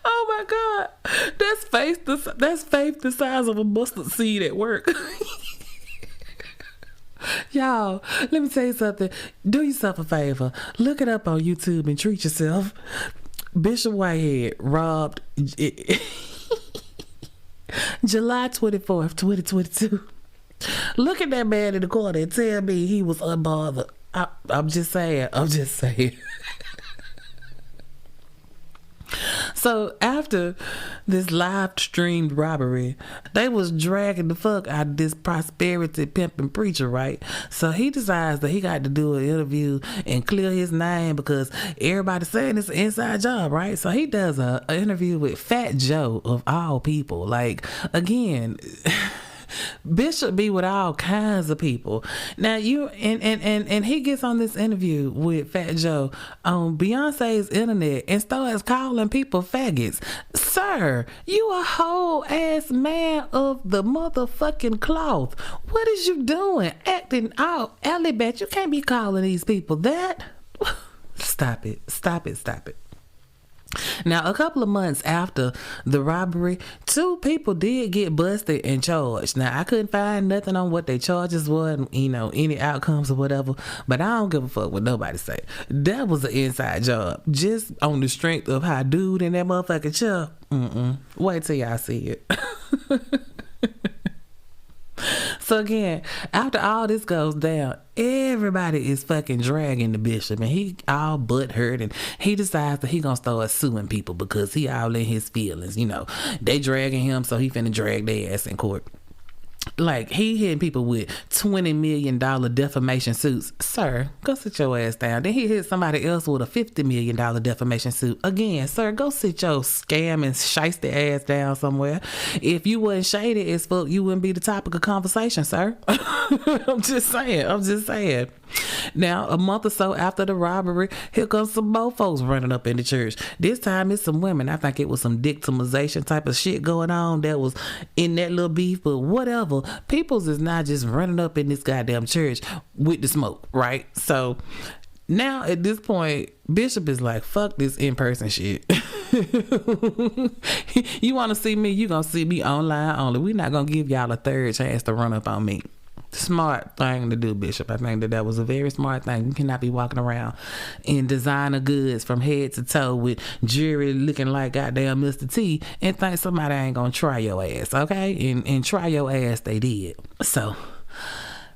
Oh my God. That's faith the size of a mustard seed at work. Y'all, let me tell you something. Do yourself a favor. Look it up on YouTube and treat yourself. Bishop Whitehead robbed July 24th, 2022. Look at that man in the corner and tell me he was unbothered. I'm just saying. So after this live streamed robbery, they was dragging the fuck out of this prosperity pimping preacher, right? So he decides that he got to do an interview and clear his name because everybody's saying it's an inside job, right? So he does an interview with Fat Joe of all people. Like, again, Bishop be with all kinds of people. Now and he gets on this interview with Fat Joe on Beyonce's internet and starts calling people faggots. Sir, you a whole ass man of the motherfucking cloth. What is you doing? Acting all alley bat. You can't be calling these people that. Stop it. Now, a couple of months after the robbery, 2 people did get busted and charged. Now, I couldn't find nothing on what their charges were, any outcomes or whatever, but I don't give a fuck what nobody say. That was an inside job, just on the strength of how dude in that motherfucking chair. Wait till y'all see it. So again, after all this goes down, everybody is fucking dragging the bishop, and he all butt hurt, and he decides that he gonna start suing people because he all in his feelings. They dragging him, so he finna drag their ass in court. Like, he hitting people with $20 million defamation suits. Sir, go sit your ass down. Then he hit somebody else with a $50 million defamation suit. Again, sir, go sit your scam and shiesty ass down somewhere. If you wasn't shady as fuck, you wouldn't be the topic of conversation, sir. I'm just saying. Now, a month or so after the robbery, here comes some more folks running up in the church. This time it's some women. I think it was some victimization type of shit going on that was in that little beef, but whatever. Peoples is not just running up in this goddamn church with the smoke, right? So now at this point, Bishop is like, fuck this in-person shit. You want to see me? You gonna see me online only. We not gonna give y'all a third chance to run up on me. Smart thing to do, Bishop. I think that was a very smart thing. You cannot be walking around in designer goods from head to toe with jewelry looking like goddamn Mr. T and think somebody ain't gonna try your ass, okay? And try your ass they did. So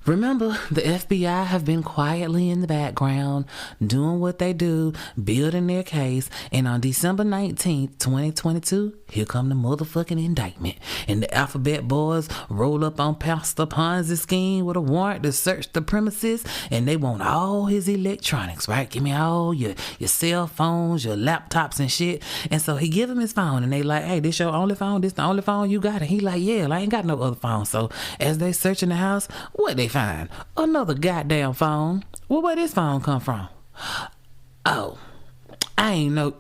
remember, the FBI have been quietly in the background doing what they do, building their case, and on December 19th, 2022, here come the motherfucking indictment. And the Alphabet Boys roll up on Pastor Ponzi's scheme with a warrant to search the premises, and they want all his electronics, right? Give me all your cell phones, your laptops and shit. And so he give him his phone, and they like, hey, this your only phone? This the only phone you got? And he like, yeah, I ain't got no other phone. So as they searching the house, what they find? Another goddamn phone. Well, where this phone come from? Oh, I ain't know.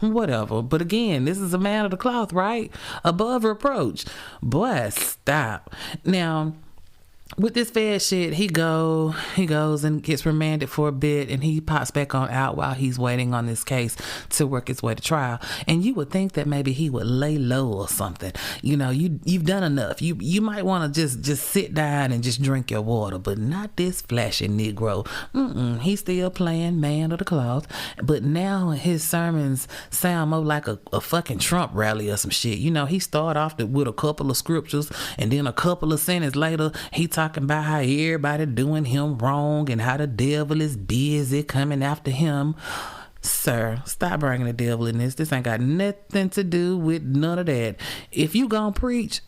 Whatever. But again, this is a man of the cloth, right? Above reproach. Boy, stop. Now, with this Fed shit, he goes and gets remanded for a bit, and he pops back on out while he's waiting on this case to work its way to trial. And you would think that maybe he would lay low or something. You've done enough. You might want to just sit down and just drink your water, but not this flashy Negro. He's still playing man of the cloth, but now his sermons sound more like a fucking Trump rally or some shit. He started off with a couple of scriptures, and then a couple of sentences later, he talking about how everybody doing him wrong and how the devil is busy coming after him. Sir, stop bringing the devil in this. This ain't got nothing to do with none of that. If you gonna preach.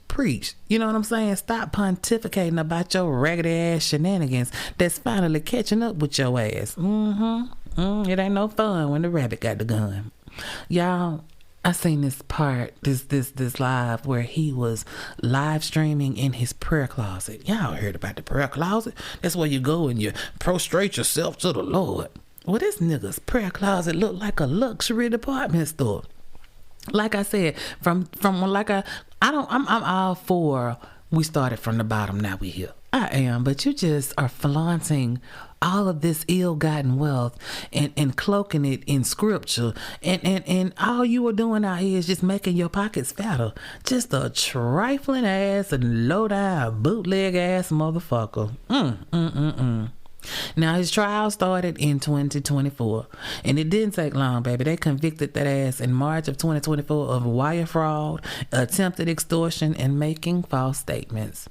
You know what I'm saying? Stop pontificating about your raggedy ass shenanigans that's finally catching up with your ass. It ain't no fun when the rabbit got the gun. Y'all, I seen this part, this live where he was live streaming in his prayer closet. Y'all heard about the prayer closet? That's where you go and you prostrate yourself to the Lord. Well, this nigga's prayer closet looked like a luxury department store. Like I said, I'm all for we started from the bottom, now we here. I am, but you just are flaunting all of this ill-gotten wealth and cloaking it in scripture, and all you are doing out here is just making your pockets fatter. Just a trifling ass and low-down bootleg ass motherfucker. Now, his trial started in 2024, and it didn't take long, baby. They convicted that ass in March of 2024 of wire fraud, attempted extortion, and making false statements.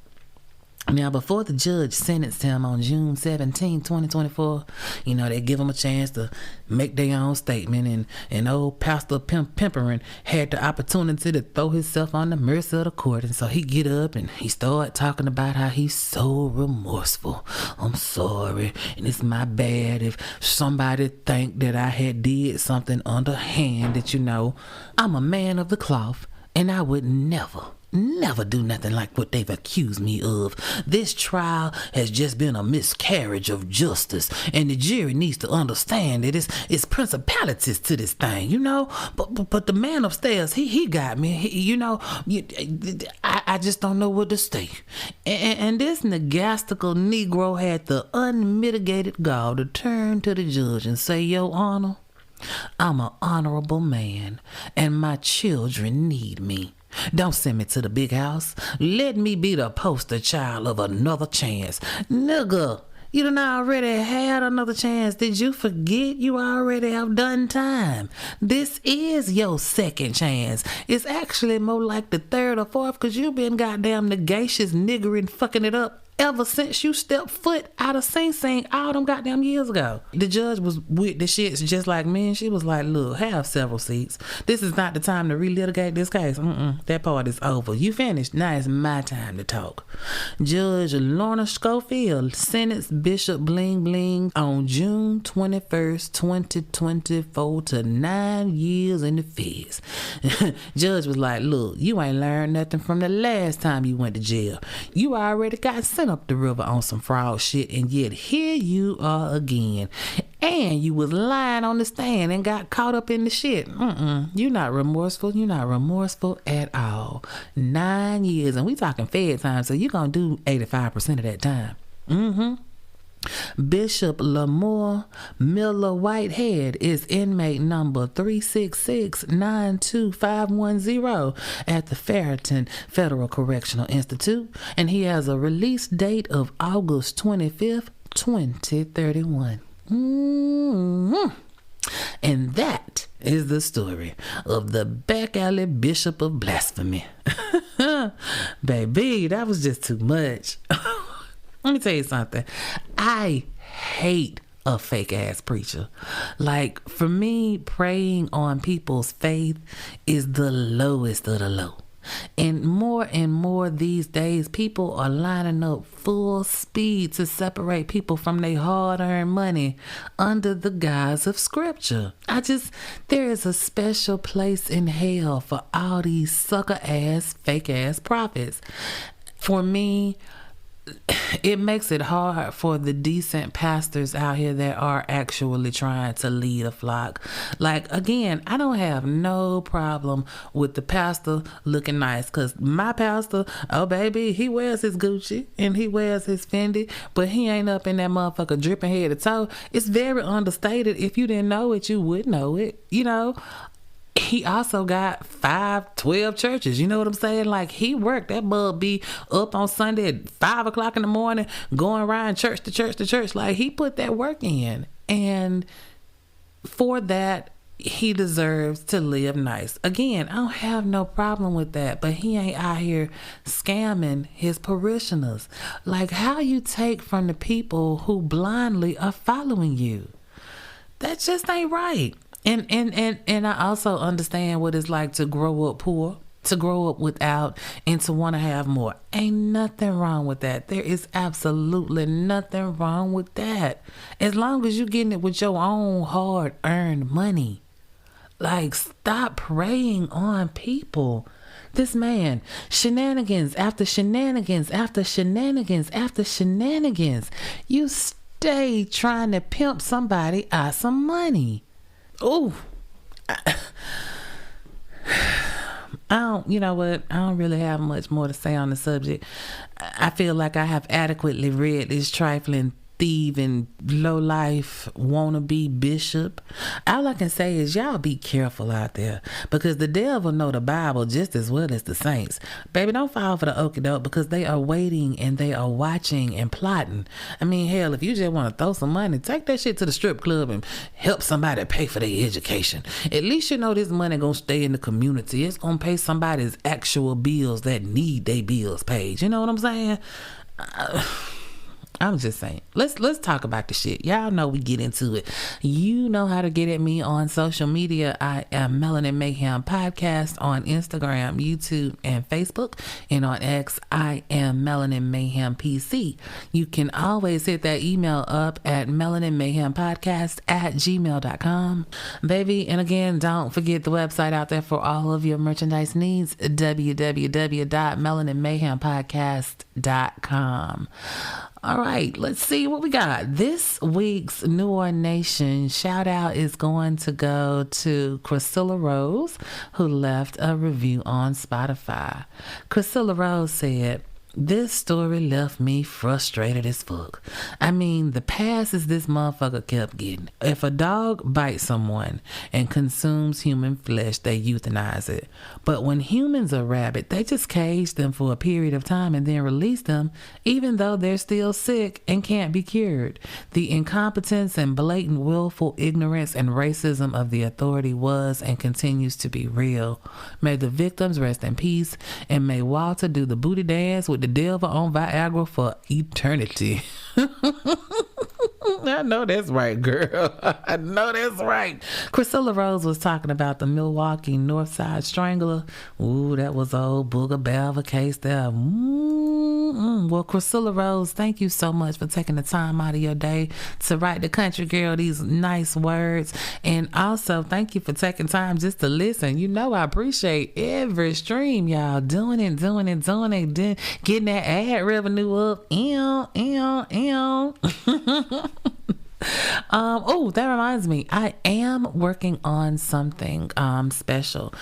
Now, before the judge sentenced him on June 17, 2024, they give him a chance to make their own statement, and old Pastor Pimperin had the opportunity to throw himself on the mercy of the court. And so he get up and he started talking about how he's so remorseful. I'm sorry, and it's my bad if somebody think that I had did something underhand, that I'm a man of the cloth, and I would never do nothing like what they've accused me of. This trial has just been a miscarriage of justice, and the jury needs to understand that it's principalities to this thing, But the man upstairs, he got me. I just don't know what to say. And this negastical Negro had the unmitigated gall to turn to the judge and say, "Your Honor, I'm an honorable man, and my children need me. Don't send me to the big house. Let me be the poster child of another chance." Nigga, you done already had another chance. Did you forget you already have done time? This is your second chance. It's actually more like the third or fourth, because you've been goddamn negacious niggering fucking it up ever since you stepped foot out of Sing Sing all them goddamn years ago. The judge was with the shits just like me, and she was like, "Look, have several seats. This is not the time to relitigate this case. That part is over. You finished. Now it's my time to talk." Judge Lorna Schofield sentenced Bishop Bling on June 21st, 2024 to 9 years in the feds. Judge was like, "Look, you ain't learned nothing from the last time you went to jail. You already got sent up the river on some fraud shit, and yet here you are again. And you was lying on the stand and got caught up in the shit. You're not remorseful. You're not remorseful at all. 9 years, and we talking fed time, so you're gonna do 85% of that time. Bishop Lamor Miller-Whitehead is inmate number 366-92510 at the Farrington Federal Correctional Institute, and he has a release date of August 25th, 2031. And that is the story of the back alley Bishop of Blasphemy. Baby, that was just too much. Let me tell you something. I hate a fake ass preacher. Like, for me, preying on people's faith is the lowest of the low. And more these days, people are lining up full speed to separate people from their hard-earned money under the guise of scripture. There is a special place in hell for all these sucker-ass, fake-ass prophets. For me, it makes it hard for the decent pastors out here that are actually trying to lead a flock. Like, again, I don't have no problem with the pastor looking nice, because my pastor, oh baby, he wears his Gucci and he wears his Fendi, but he ain't up in that motherfucker dripping head to toe. It's very understated. If you didn't know it, you would know it, He also got 12 churches. You know what I'm saying? Like, he worked. That bub be up on Sunday at 5 o'clock in the morning, going around church to church to church. Like, he put that work in. And for that, he deserves to live nice. Again, I don't have no problem with that, but he ain't out here scamming his parishioners. Like, how you take from the people who blindly are following you? That just ain't right. And I also understand what it's like to grow up poor, to grow up without, and to want to have more. Ain't nothing wrong with that. There is absolutely nothing wrong with that. As long as you're getting it with your own hard-earned money. Like, stop preying on people. This man, shenanigans after shenanigans after shenanigans after shenanigans. You stay trying to pimp somebody out some money. Oh, I don't, you know what? I don't really have much more to say on the subject. I feel like I have adequately read this trifling, thieving, low-life, wannabe bishop. All I can say is y'all be careful out there, because the devil know the Bible just as well as the saints. Baby, don't fall for the okie doke, because they are waiting and they are watching and plotting. I mean, hell, if you just want to throw some money, take that shit to the strip club and help somebody pay for their education. At least you know this money gonna stay in the community. It's gonna pay somebody's actual bills that need their bills paid. You know what I'm saying? I'm just saying, let's talk about the shit. Y'all know we get into it. You know how to get at me on social media. I am Melanin Mayhem Podcast on Instagram, YouTube, and Facebook. And on X, I am Melanin Mayhem PC. You can always hit that email up at melaninmayhempodcastIG@gmail.com. Baby, and again, don't forget the website out there for all of your merchandise needs, www.melaninmayhempodcast.com. All right, let's see what we got. This week's New Nation shout out is going to go to Priscilla Rose, who left a review on Spotify. Priscilla Rose said, "This story left me frustrated as fuck. I mean, the passes this motherfucker kept getting. If a dog bites someone and consumes human flesh, they euthanize it. But when humans are rabid, they just cage them for a period of time and then release them, even though they're still sick and can't be cured. The incompetence and blatant willful ignorance and racism of the authority was and continues to be real. May the victims rest in peace, and may Walter do the booty dance with the devil on Viagra for eternity." I know that's right, girl. I know that's right. Priscilla Rose was talking about the Milwaukee Northside Strangler. Ooh, that was old Booger Balva case there. Well, Priscilla Rose, thank you so much for taking the time out of your day to write the country girl these nice words. And also, thank you for taking time just to listen. You know I appreciate every stream, y'all. Doing it. Getting that ad revenue up. Oh, that reminds me, I am working on something special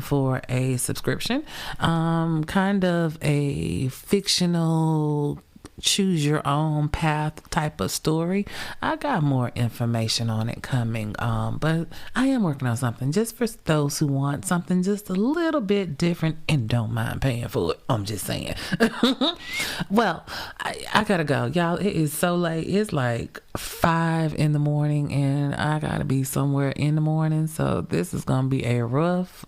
for a subscription, kind of a fictional choose your own path type of story. I got more information on it coming, but I am working on something just for those who want something just a little bit different and don't mind paying for it. I'm just saying. Well, I gotta go, y'all. It is so late. It's like 5 in the morning and I gotta be somewhere in the morning, so this is gonna be a rough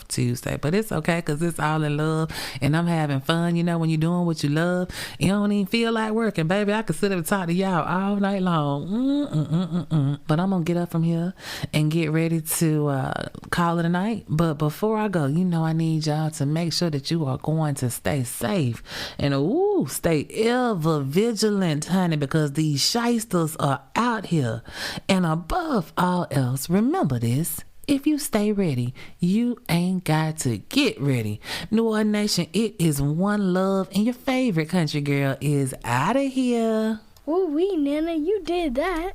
Tuesday, but it's okay because it's all in love and I'm having fun. You know, when you're doing what you love, you don't even feel like working, baby. I could sit up and talk to y'all all night long. But I'm gonna get up from here and get ready to call it a night. But before I go, you know I need y'all to make sure that you are going to stay safe and stay ever vigilant, honey, because these shysters are out here. And above all else, remember this: if you stay ready, you ain't got to get ready. New Orleans Nation, it is one love, and your favorite country girl is out of here. Ooh-wee, Nana, you did that.